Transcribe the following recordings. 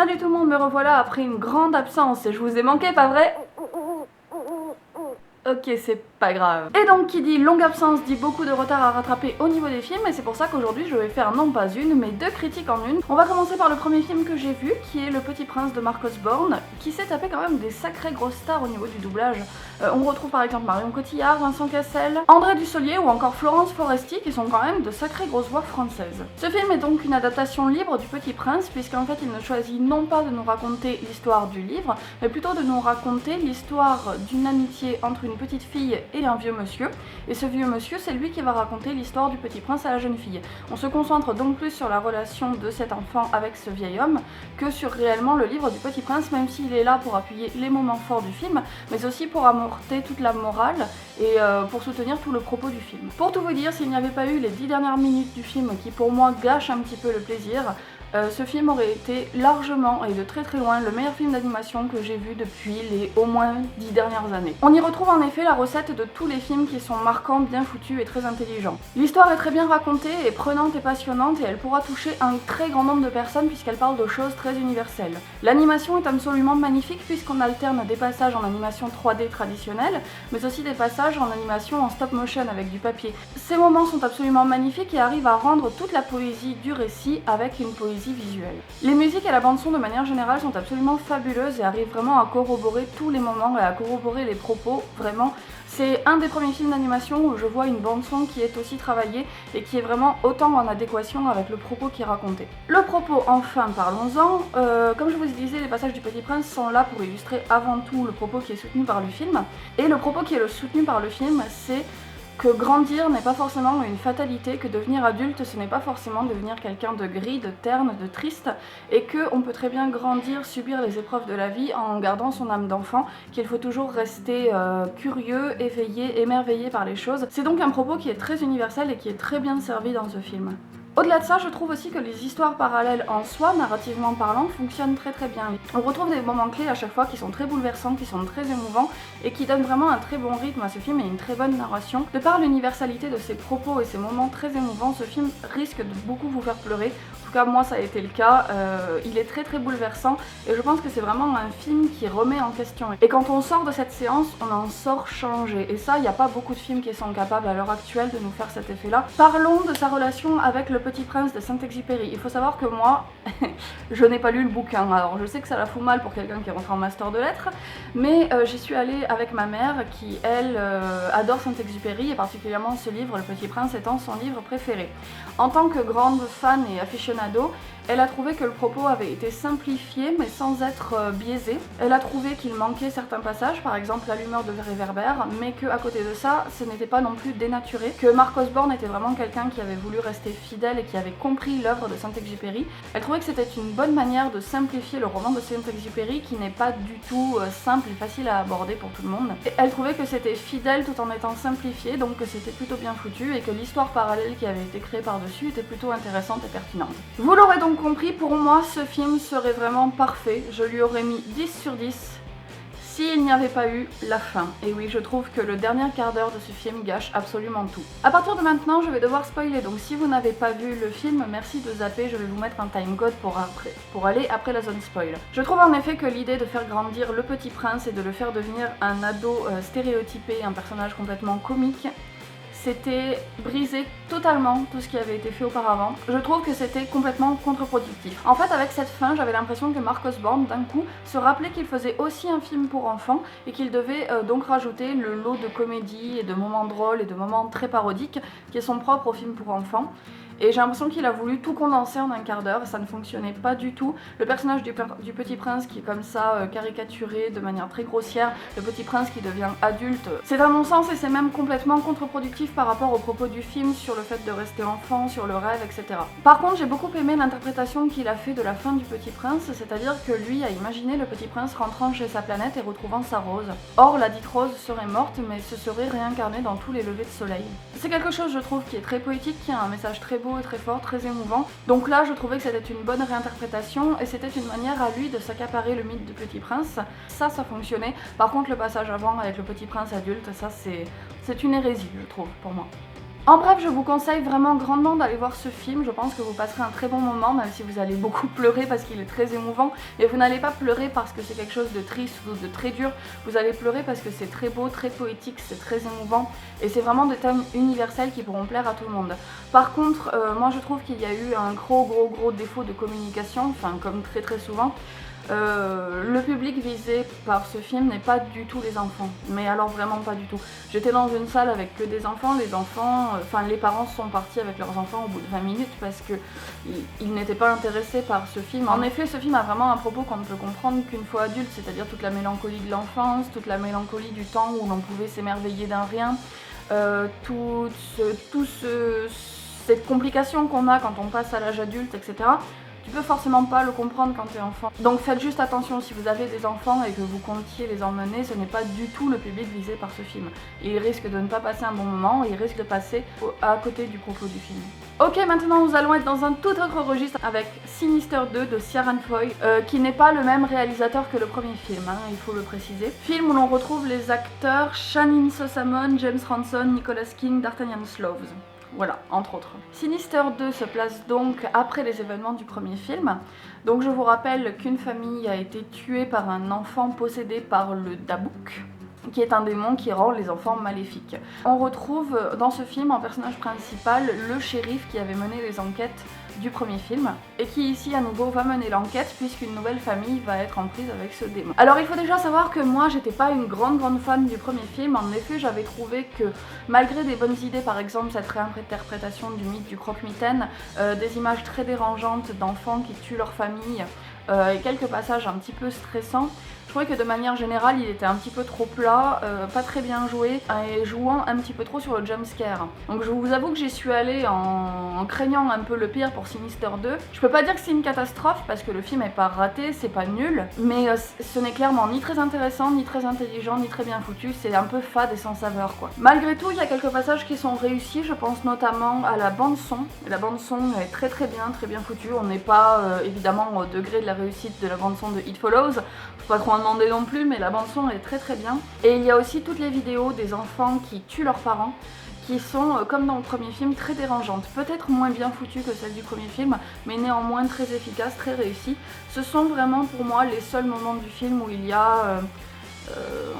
Salut tout le monde, me revoilà après une grande absence et je vous ai manqué, pas vrai? Ok, c'est pas grave. Et donc qui dit longue absence dit beaucoup de retard à rattraper au niveau des films, et c'est pour ça qu'aujourd'hui je vais faire non pas une mais deux critiques en une. On va commencer par le premier film que j'ai vu, qui est Le Petit Prince de Mark Osborne, qui s'est tapé quand même des sacrées grosses stars au niveau du doublage. On retrouve par exemple Marion Cotillard, Vincent Cassel, André Dussolier ou encore Florence Foresti, qui sont quand même de sacrées grosses voix françaises. Ce film est donc une adaptation libre du Petit Prince, puisqu'en fait il ne choisit non pas de nous raconter l'histoire du livre, mais plutôt de nous raconter l'histoire d'une amitié entre une petite fille et un vieux monsieur. Et ce vieux monsieur, c'est lui qui va raconter l'histoire du Petit Prince à la jeune fille. On se concentre donc plus sur la relation de cet enfant avec ce vieil homme que sur réellement le livre du Petit Prince, même s'il est là pour appuyer les moments forts du film, mais aussi pour amorter toute la morale et pour soutenir tout le propos du film. Pour tout vous dire, s'il n'y avait pas eu les 10 dernières minutes du film qui pour moi gâchent un petit peu le plaisir, ce film aurait été largement et de très très loin le meilleur film d'animation que j'ai vu depuis les au moins 10 dernières années. On y retrouve en effet la recette de tous les films qui sont marquants, bien foutus et très intelligents. L'histoire est très bien racontée, est prenante et passionnante, et elle pourra toucher un très grand nombre de personnes puisqu'elle parle de choses très universelles. L'animation est absolument magnifique puisqu'on alterne des passages en animation 3D traditionnelle, mais aussi des passages en animation en stop motion avec du papier. Ces moments sont absolument magnifiques et arrivent à rendre toute la poésie du récit avec une poésie visuelle. Les musiques et la bande-son de manière générale sont absolument fabuleuses et arrivent vraiment à corroborer tous les moments et à corroborer les propos, vraiment. C'est un des premiers films d'animation où je vois une bande-son qui est aussi travaillée et qui est vraiment autant en adéquation avec le propos qui est raconté. Le propos, enfin, parlons-en. Comme je vous disais, les passages du Petit Prince sont là pour illustrer avant tout le propos qui est soutenu par le film. Et le propos qui est soutenu par le film, c'est que grandir n'est pas forcément une fatalité, que devenir adulte ce n'est pas forcément devenir quelqu'un de gris, de terne, de triste, et qu'on peut très bien grandir, subir les épreuves de la vie en gardant son âme d'enfant, qu'il faut toujours rester curieux, éveillé, émerveillé par les choses. C'est donc un propos qui est très universel et qui est très bien servi dans ce film. Au-delà de ça, je trouve aussi que les histoires parallèles en soi, narrativement parlant, fonctionnent très très bien. On retrouve des moments clés à chaque fois qui sont très bouleversants, qui sont très émouvants et qui donnent vraiment un très bon rythme à ce film et une très bonne narration. De par l'universalité de ses propos et ses moments très émouvants, ce film risque de beaucoup vous faire pleurer. En tout cas, moi ça a été le cas. Il est très très bouleversant et je pense que c'est vraiment un film qui remet en question. Et quand on sort de cette séance, on en sort changé. Et ça, il n'y a pas beaucoup de films qui sont capables à l'heure actuelle de nous faire cet effet-là. Parlons de sa relation avec le Petit Prince de Saint-Exupéry. Il faut savoir que moi, je n'ai pas lu le bouquin. Alors je sais que ça la fout mal pour quelqu'un qui est rentré en master de lettres, mais j'y suis allée avec ma mère qui, elle, adore Saint-Exupéry et particulièrement ce livre, Le Petit Prince étant son livre préféré. En tant que grande fan et aficionado, elle a trouvé que le propos avait été simplifié mais sans être biaisé. Elle a trouvé qu'il manquait certains passages, par exemple l'allumeur de réverbère, mais qu'à côté de ça, ce n'était pas non plus dénaturé, que Mark Osborne était vraiment quelqu'un qui avait voulu rester fidèle et qui avait compris l'œuvre de Saint-Exupéry. Elle trouvait que c'était une bonne manière de simplifier le roman de Saint-Exupéry qui n'est pas du tout simple et facile à aborder pour tout le monde. Et elle trouvait que c'était fidèle tout en étant simplifié, donc que c'était plutôt bien foutu et que l'histoire parallèle qui avait été créée par-dessus était plutôt intéressante et pertinente. Vous l'aurez donc compris, pour moi ce film serait vraiment parfait. Je lui aurais mis 10 sur 10 s'il n'y avait pas eu la fin. Et oui, je trouve que le dernier quart d'heure de ce film gâche absolument tout. À partir de maintenant, je vais devoir spoiler, donc si vous n'avez pas vu le film, merci de zapper, je vais vous mettre un timecode pour aller après la zone spoil. Je trouve en effet que l'idée de faire grandir le Petit Prince et de le faire devenir un ado stéréotypé, un personnage complètement comique, c'était briser totalement tout ce qui avait été fait auparavant. Je trouve que c'était complètement contre-productif. En fait, avec cette fin, j'avais l'impression que Mark Osborne, d'un coup, se rappelait qu'il faisait aussi un film pour enfants et qu'il devait donc rajouter le lot de comédie et de moments drôles et de moments très parodiques qui est son propre au film pour enfants. Et j'ai l'impression qu'il a voulu tout condenser en un quart d'heure, ça ne fonctionnait pas du tout. Le personnage du Petit Prince qui est comme ça caricaturé de manière très grossière, le Petit Prince qui devient adulte, c'est à mon sens et c'est même complètement contre-productif par rapport au propos du film sur le fait de rester enfant, sur le rêve, etc. Par contre, j'ai beaucoup aimé l'interprétation qu'il a fait de la fin du Petit Prince, c'est-à-dire que lui a imaginé le Petit Prince rentrant chez sa planète et retrouvant sa rose. Or, la dite rose serait morte, mais se serait réincarnée dans tous les levers de soleil. C'est quelque chose, je trouve, qui est très poétique, qui a un message très beau et très fort, très émouvant. Donc là, je trouvais que c'était une bonne réinterprétation et c'était une manière à lui de s'accaparer le mythe du Petit Prince. Ça fonctionnait. Par contre, le passage avant avec le Petit Prince adulte, ça c'est une hérésie, je trouve, pour moi. En bref, je vous conseille vraiment grandement d'aller voir ce film, je pense que vous passerez un très bon moment, même si vous allez beaucoup pleurer parce qu'il est très émouvant, et vous n'allez pas pleurer parce que c'est quelque chose de triste ou de très dur, vous allez pleurer parce que c'est très beau, très poétique, c'est très émouvant, et c'est vraiment des thèmes universels qui pourront plaire à tout le monde. Par contre, moi je trouve qu'il y a eu un gros défaut de communication, enfin comme très souvent. Le public visé par ce film n'est pas du tout les enfants, mais alors vraiment pas du tout. J'étais dans une salle avec que des enfants, les parents sont partis avec leurs enfants au bout de 20 minutes parce que ils n'étaient pas intéressés par ce film. En effet, ce film a vraiment un propos qu'on ne peut comprendre qu'une fois adulte, c'est-à-dire toute la mélancolie de l'enfance, toute la mélancolie du temps où l'on pouvait s'émerveiller d'un rien, cette complication qu'on a quand on passe à l'âge adulte, etc. Tu peux forcément pas le comprendre quand t'es enfant. Donc faites juste attention, si vous avez des enfants et que vous comptiez les emmener, ce n'est pas du tout le public visé par ce film. Ils risquent de ne pas passer un bon moment, ils risquent de passer à côté du propos du film. Ok, maintenant nous allons être dans un tout autre registre avec Sinister 2 de Ciarán Foy, qui n'est pas le même réalisateur que le premier film, hein, il faut le préciser. Film où l'on retrouve les acteurs Shannon Sossamon, James Ranson, Nicholas King, D'Artagnan Sloves. Voilà, entre autres. Sinister 2 se place donc après les événements du premier film. Donc je vous rappelle qu'une famille a été tuée par un enfant possédé par le Dabouk, qui est un démon qui rend les enfants maléfiques. On retrouve dans ce film en personnage principal le shérif qui avait mené les enquêtes du premier film et qui ici à nouveau va mener l'enquête puisqu'une nouvelle famille va être en prise avec ce démon. Alors il faut déjà savoir que moi j'étais pas une grande fan du premier film. En effet, j'avais trouvé que malgré des bonnes idées, par exemple cette réinterprétation du mythe du croque-mitaine, des images très dérangeantes d'enfants qui tuent leur famille et quelques passages un petit peu stressants, je trouvais que de manière générale il était un petit peu trop plat, pas très bien joué et jouant un petit peu trop sur le jumpscare. Donc je vous avoue que j'y suis allée en craignant un peu le pire pour Sinister 2. Je peux pas dire que c'est une catastrophe parce que le film est pas raté, c'est pas nul, mais ce n'est clairement ni très intéressant, ni très intelligent, ni très bien foutu, c'est un peu fade et sans saveur quoi. Malgré tout, il y a quelques passages qui sont réussis, je pense notamment à la bande son. La bande son est très bien foutue, on n'est pas évidemment au degré de la réussite de la bande son de It Follows, faut pas trop en demander non plus, mais la bande son est très bien. Et il y a aussi toutes les vidéos des enfants qui tuent leurs parents, qui sont, comme dans le premier film, très dérangeantes. Peut-être moins bien foutues que celles du premier film, mais néanmoins très efficaces, très réussies. Ce sont vraiment pour moi les seuls moments du film où il y a...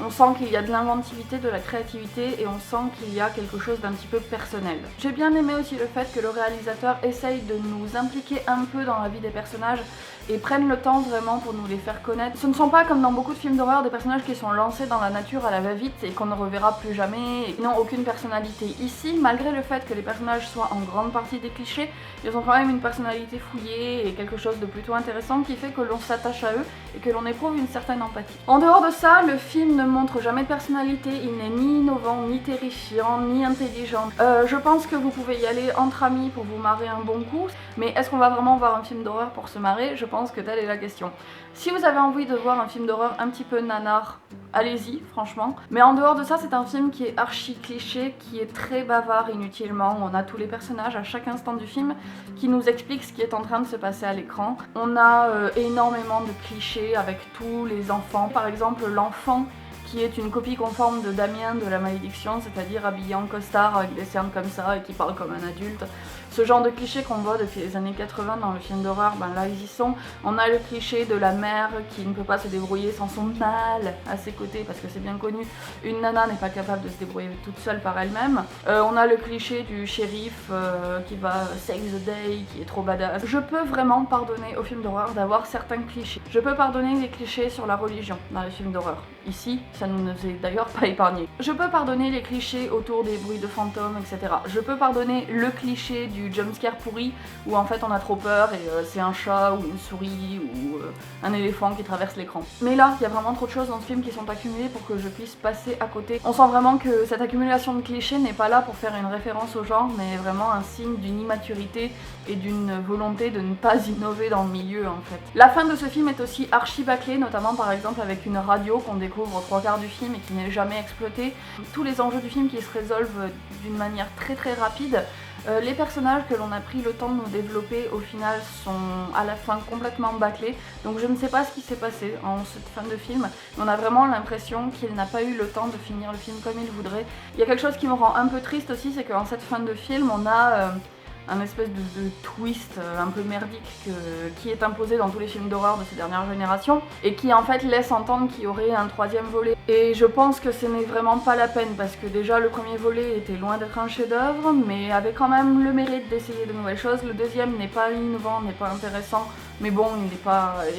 on sent qu'il y a de l'inventivité, de la créativité et on sent qu'il y a quelque chose d'un petit peu personnel. J'ai bien aimé aussi le fait que le réalisateur essaye de nous impliquer un peu dans la vie des personnages et prennent le temps vraiment pour nous les faire connaître. Ce ne sont pas comme dans beaucoup de films d'horreur des personnages qui sont lancés dans la nature à la va-vite et qu'on ne reverra plus jamais et qui n'ont aucune personnalité. Ici, malgré le fait que les personnages soient en grande partie des clichés, ils ont quand même une personnalité fouillée et quelque chose de plutôt intéressant qui fait que l'on s'attache à eux et que l'on éprouve une certaine empathie. En dehors de ça, le film ne montre jamais de personnalité, il n'est ni innovant, ni terrifiant, ni intelligent. Je pense que vous pouvez y aller entre amis pour vous marrer un bon coup, mais est-ce qu'on va vraiment voir un film d'horreur pour se marrer? Je pense que telle est la question. Si vous avez envie de voir un film d'horreur un petit peu nanar, allez-y, franchement. Mais en dehors de ça, c'est un film qui est archi cliché, qui est très bavard inutilement. On a tous les personnages à chaque instant du film qui nous expliquent ce qui est en train de se passer à l'écran. On a énormément de clichés avec tous les enfants. Par exemple, l'enfant qui est une copie conforme de Damien de la Malédiction, c'est-à-dire habillé en costard avec des cernes comme ça et qui parle comme un adulte. Ce genre de clichés qu'on voit depuis les années 80 dans le film d'horreur, ben là ils y sont. On a le cliché de la mère qui ne peut pas se débrouiller sans son mâle à ses côtés parce que c'est bien connu, une nana n'est pas capable de se débrouiller toute seule par elle-même. On a le cliché du shérif qui va save the day, qui est trop badass. Je peux vraiment pardonner aux films d'horreur d'avoir certains clichés. Je peux pardonner les clichés sur la religion dans les films d'horreur. Ici, ça ne nous est d'ailleurs pas épargné. Je peux pardonner les clichés autour des bruits de fantômes, etc. Je peux pardonner le cliché du jumpscare pourri où en fait on a trop peur et c'est un chat ou une souris ou un éléphant qui traverse l'écran. Mais là, il y a vraiment trop de choses dans ce film qui sont accumulées pour que je puisse passer à côté. On sent vraiment que cette accumulation de clichés n'est pas là pour faire une référence au genre, mais vraiment un signe d'une immaturité et d'une volonté de ne pas innover dans le milieu en fait. La fin de ce film est aussi archi bâclée, notamment par exemple avec une radio qu'on découvre aux 3/4 du film et qui n'est jamais exploitée. Tous les enjeux du film qui se résolvent d'une manière très rapide. Les personnages que l'on a pris le temps de nous développer au final sont à la fin complètement bâclés, donc je ne sais pas ce qui s'est passé en cette fin de film, mais on a vraiment l'impression qu'il n'a pas eu le temps de finir le film comme il voudrait. Il y a quelque chose qui me rend un peu triste aussi, c'est qu'en cette fin de film on a un espèce de twist un peu merdique qui est imposé dans tous les films d'horreur de ces dernières générations et qui en fait laisse entendre qu'il y aurait un troisième volet. Et je pense que ce n'est vraiment pas la peine parce que déjà le premier volet était loin d'être un chef-d'œuvre mais avait quand même le mérite d'essayer de nouvelles choses. Le deuxième n'est pas innovant, n'est pas intéressant, mais bon,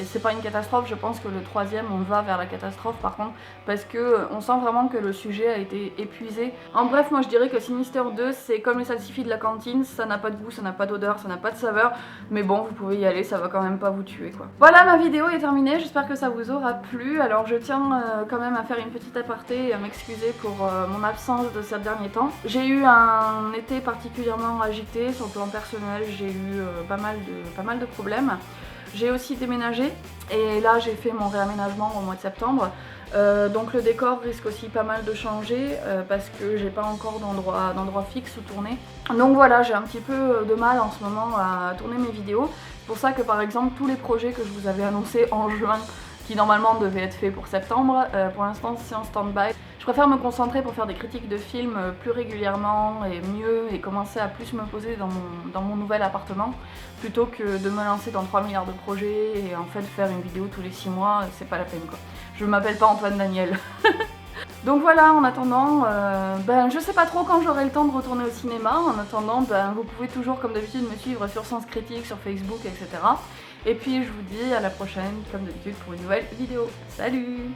c'est pas une catastrophe. Je pense que le troisième on va vers la catastrophe par contre parce que on sent vraiment que le sujet a été épuisé. En bref, moi je dirais que Sinister 2 c'est comme les salsifis de la cantine, ça n'a pas de goût, ça n'a pas d'odeur, ça n'a pas de saveur, mais bon, vous pouvez y aller, ça va quand même pas vous tuer quoi. Voilà, ma vidéo est terminée, j'espère que ça vous aura plu. Alors je tiens quand même à faire une petite aparté et à m'excuser pour mon absence de ces derniers temps. J'ai eu un été particulièrement agité sur le plan personnel, j'ai eu pas mal de problèmes. J'ai aussi déménagé et là j'ai fait mon réaménagement au mois de septembre. Donc le décor risque aussi pas mal de changer parce que j'ai pas encore d'endroit fixe où tourner. Donc voilà, j'ai un petit peu de mal en ce moment à tourner mes vidéos. C'est pour ça que par exemple tous les projets que je vous avais annoncés en juin qui normalement devaient être faits pour septembre, pour l'instant c'est en stand-by. Je préfère me concentrer pour faire des critiques de films plus régulièrement et mieux et commencer à plus me poser dans mon nouvel appartement plutôt que de me lancer dans 3 milliards de projets et en fait faire une vidéo tous les 6 mois, c'est pas la peine quoi. Je m'appelle pas Antoine Daniel. Donc voilà, en attendant, je sais pas trop quand j'aurai le temps de retourner au cinéma. En attendant, vous pouvez toujours comme d'habitude me suivre sur Sens Critique, sur Facebook, etc. Et puis je vous dis à la prochaine, comme d'habitude, pour une nouvelle vidéo. Salut!